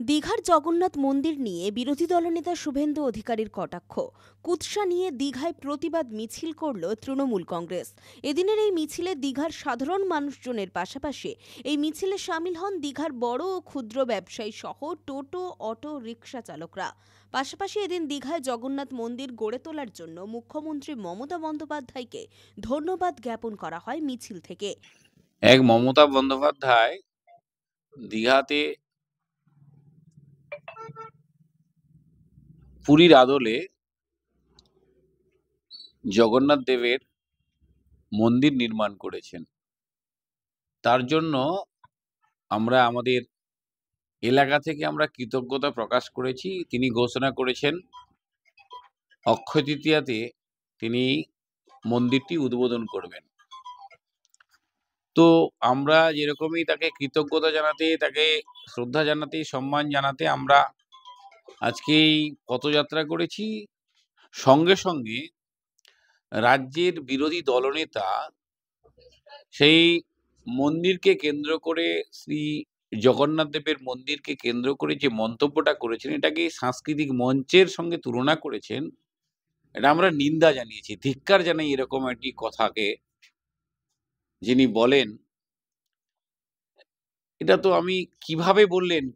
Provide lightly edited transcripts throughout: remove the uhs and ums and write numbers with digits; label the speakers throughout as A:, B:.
A: দীঘার জগন্নাথ মন্দির নিয়ে বিরোধী দলনেতা শুভেন্দু অধিকারীর কটাক্ষ। কুৎসা নিয়ে দীঘায় প্রতিবাদ মিছিল করল তৃণমূল কংগ্রেস। এদিনের এই মিছিলে দীঘার সাধারণ মানুষজনের পাশাপাশি এই মিছিলে সামিল হন দীঘার বড় ও ক্ষুদ্র ব্যবসায়ী সহ টোটো, অটো রিকশা চালকরা। পাশাপাশি এদিন দীঘায় জগন্নাথ মন্দির গড়ে তোলার জন্য মুখ্যমন্ত্রী মমতা বন্দ্যোপাধ্যায়কে ধন্যবাদ জ্ঞাপন করা হয় মিছিল থেকে।
B: এক মমতা বন্দ্যোপাধ্যায় দীঘাতে পুরীর আদলে জগন্নাথ দেবের মন্দির নির্মাণ করেছেন। তার জন্য আমরা আমাদের এলাকা থেকে আমরা কৃতজ্ঞতা প্রকাশ করেছি। তিনি ঘোষণা করেছেন অক্ষয় তৃতীয়াতে তিনি মন্দিরটি উদ্বোধন করবেন। তো আমরা যেরকমই তাকে কৃতজ্ঞতা জানাতে, তাকে শ্রদ্ধা জানাতে, সম্মান জানাতে আমরা আজকে এই পথযাত্রা করেছি। সঙ্গে সঙ্গে রাজ্যের বিরোধী দলনেতা সেই মন্দিরকে কেন্দ্র করে, শ্রী জগন্নাথ দেবের মন্দিরকে কেন্দ্র করে যে মন্তব্যটা করেছেন, এটাকে সাংস্কৃতিক মঞ্চের সঙ্গে তুলনা করেছেন। এটা আমরা নিন্দা জানিয়েছি, ধিক্কার জানাই এরকম একটি কথাকে। যিনি বলেন, এটা তো আমি কিভাবে বললেন,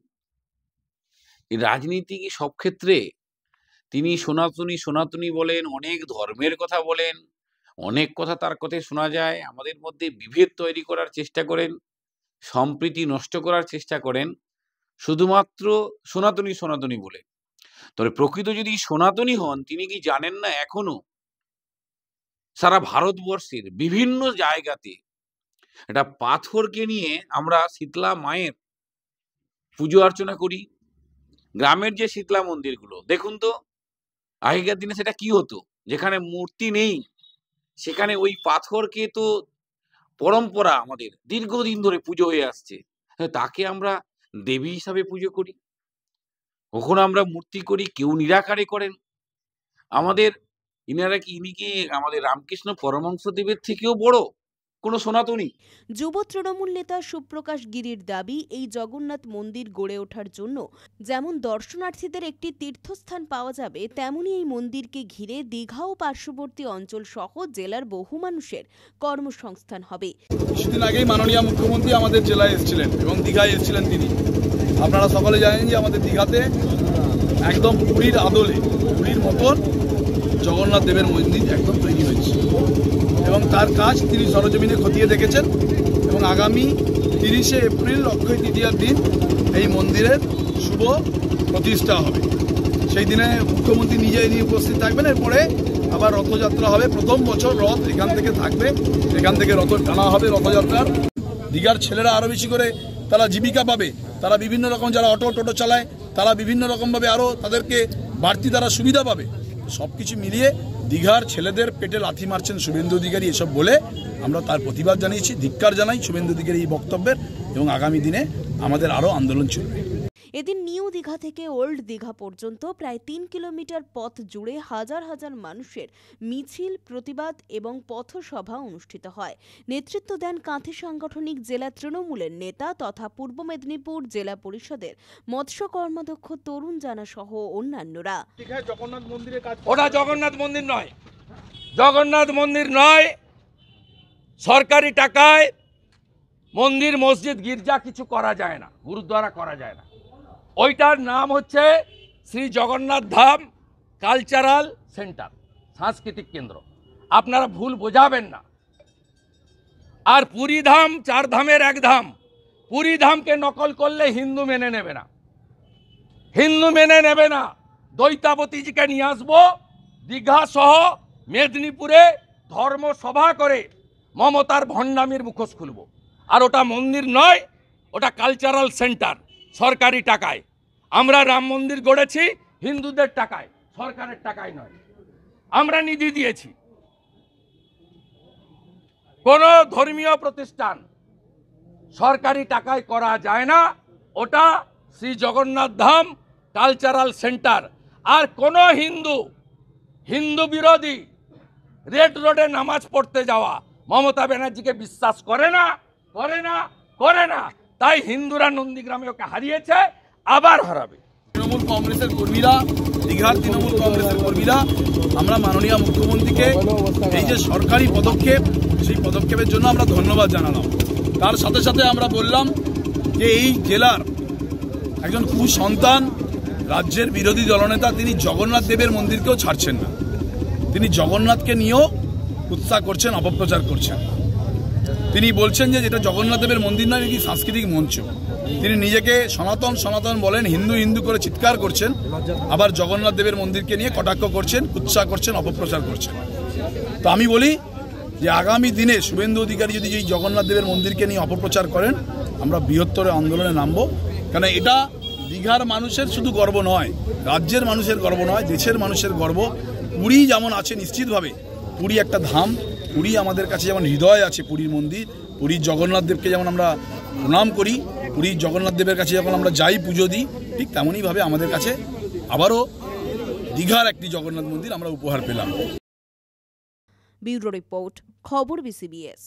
B: রাজনীতি কি সব ক্ষেত্রে? তিনি সনাতনী সনাতনী বলেন, অনেক ধর্মের কথা বলেন, অনেক কথা তার কথায় শোনা যায়। আমাদের মধ্যে বিভেদ তৈরি করার চেষ্টা করেন, সম্প্রীতি নষ্ট করার চেষ্টা করেন, শুধুমাত্র সনাতনী সনাতনী বলে। তবে প্রকৃত যদি সনাতনী হন, তিনি কি জানেন না এখনো সারা ভারতবর্ষের বিভিন্ন জায়গাতে একটা পাথরকে নিয়ে আমরা শীতলা মায়ের পুজো অর্চনা করি। গ্রামের যে শীতলা মন্দিরগুলো দেখুন তো, আগেকার দিনে সেটা কি হতো, যেখানে মূর্তি নেই সেখানে ওই পাথরকে তো পরম্পরা আমাদের দীর্ঘদিন ধরে পুজো হয়ে আসছে, তাকে আমরা দেবী হিসাবে পুজো করি। কখনো আমরা মূর্তি করি, কেউ নিরাকারে করেন। আমাদের ইনি কি আমাদের রামকৃষ্ণ পরমহংসদেবের থেকেও বড় কোন সনাতনী?
A: যুব তৃণমূল নেতা সুপ্রকাশ গিরির দাবি, এই জগন্নাথ মন্দির গড়ে ওঠার জন্য যেমন দর্শনার্থীদের একটি তীর্থস্থান পাওয়া যাবে, তেমনি এই মন্দিরকে ঘিরে দীঘা ও পার্শ্ববর্তী অঞ্চল সহ জেলার বহু মানুষের কর্মসংস্থান হবে।
C: কিছুদিন আগেই মাননীয় মুখ্যমন্ত্রী আমাদের জেলায় এসেছিলেন এবং দীঘায় এসেছিলেন তিনি। আপনারা সকলে জানেন যে আমাদের দীঘাতে একদম পুরীর আদলে, পুরীর মতন জগন্নাথ দেবের মন্দির একদম তৈরি হয়েছে এবং তার কাজ তিনি সরজমিনে খতিয়ে দেখেছেন এবং আগামী 30শে এপ্রিল অক্ষয় তৃতীয়ার দিন এই মন্দিরের শুভ প্রতিষ্ঠা হবে। সেই দিনে মুখ্যমন্ত্রী নিজেই উপস্থিত থাকবেন। এরপরে আবার রথযাত্রা হবে। প্রথম বছর রথ এখান থেকে থাকবে, এখান থেকে রথ টানা হবে রথযাত্রার। দীঘার ছেলেরা আরও বেশি করে তারা জীবিকা পাবে। তারা বিভিন্ন রকম, যারা অটো টোটো চালায় তারা বিভিন্ন রকমভাবে আরও তাদেরকে বাড়তি তারা সুবিধা পাবে। সব কিছু মিলিয়ে দীঘার ছেলেদের পেটে লাথি মারছেন শুভেন্দু অধিকারী, এসব বলে আমরা তার প্রতিবাদ জানিয়েছি, ধিক্কার জানাই শুভেন্দু অধিকারী এই বক্তব্যের, এবং আগামী দিনে আমাদের আরও আন্দোলন চলবে।
A: এদিন নিউ দীঘা থেকে ওল্ড দীঘা পর্যন্ত প্রায় 3 কিলোমিটার পথ জুড়ে হাজার হাজার মানুষের মিছিল, প্রতিবাদ এবং পথসভা অনুষ্ঠিত হয়। নেতৃত্ব দেন কাঁথি সাংগঠনিক জেলা তৃণমূলের নেতা তথা পূর্ব মেদিনীপুর জেলা পরিষদের মৎস্য কর্মাধ্যক্ষ তরুণ জানা সহ অন্যান্যরা।
D: ওটা জগন্নাথ মন্দির নয়, জগন্নাথ মন্দির নয়। সরকারি টাকায় মন্দির, মসজিদ, গির্জা কিছু করা যায় না, গুরুদ্বারা করা যায় না। ওইটার নাম হচ্ছে শ্রী জগন্নাথ ধাম কালচারাল সেন্টার, সাংস্কৃতিক কেন্দ্র। আপনারা ভুল বোঝাবেন না। আর পুরী ধাম 4 ধামের এক ধাম। পুরী ধামকে নকল করলে হিন্দু মেনে নেবে না, হিন্দু মেনে নেবে না। দৈতাবতীজিকে নিয়ে আসবো, দীঘা সহ মেদিনীপুরে ধর্মসভা করে মমতার ভণ্ডামির মুখোশ খুলব। আর ওটা মন্দির নয়, ওটা কালচারাল সেন্টার, সরকারি টাকায়। আমরা রাম মন্দির গড়েছি হিন্দুদের টাকায়, সরকারের টাকায় নয়। আমরা নিধি দিয়েছি। কোনো ধর্মীয় প্রতিষ্ঠান সরকারি টাকায় করা যায় না। ওটা শ্রী জগন্নাথ ধাম কালচারাল সেন্টার। আর কোনো হিন্দু বিরোধী রেড রোডে নামাজ পড়তে যাওয়া মমতা ব্যানার্জিকে বিশ্বাস করে না। তাই হিন্দুরা নন্দীগ্রামে ওকে হারিয়েছে। আবার হারাবে।
C: তৃণমূল কংগ্রেসের কর্মীরা, দীঘার তৃণমূল কংগ্রেসের কর্মীরা আমরা মাননীয় মুখ্যমন্ত্রীকে এই যে সরকারি পদক্ষেপ, সেই পদক্ষেপের জন্য আমরা ধন্যবাদ জানালাম। তার সাথে সাথে আমরা বললাম যে এই জেলার একজন কুসন্তান রাজ্যের বিরোধী দলনেতা তিনি জগন্নাথ দেবের মন্দিরকেও ছাড়ছেন না। তিনি জগন্নাথকে নিয়েও উৎসাহ করছেন, অপপ্রচার করছেন। তিনি বলছেন যে যেটা জগন্নাথ দেবের মন্দির নয়, এটি সাংস্কৃতিক মঞ্চ। তিনি নিজেকে সনাতন সনাতন বলেন, হিন্দু হিন্দু করে চিৎকার করছেন, আবার জগন্নাথ দেবের মন্দিরকে নিয়ে কটাক্ষ করছেন, উৎসাহ করছেন, অপপ্রচার করছেন। তো আমি বলি যে আগামী দিনে শুভেন্দু অধিকারী যদি এই জগন্নাথ দেবের মন্দিরকে নিয়ে অপপ্রচার করেন, আমরা বৃহত্তর আন্দোলনে নামবো। কারণ এটা দীঘার মানুষের শুধু গর্ব নয়, রাজ্যের মানুষের গর্ব নয়, দেশের মানুষের গর্ব। পুরী যেমন আছে নিশ্চিতভাবে, পুরী একটা ধাম, পুরী আমাদের কাছে যেমন হৃদয় আছে, পুরীর মন্দির, পুরীর জগন্নাথ দেবকে যেমন আমরা প্রণাম করি, পুরীর জগন্নাথ দেবের কাছে যখন আমরা যাই পুজো দিই, ঠিক তেমনইভাবে আমাদের কাছে আবারও দীঘার একটি জগন্নাথ মন্দির আমরা উপহার পেলাম।
A: ব্যুরো রিপোর্ট, খবর BCBS।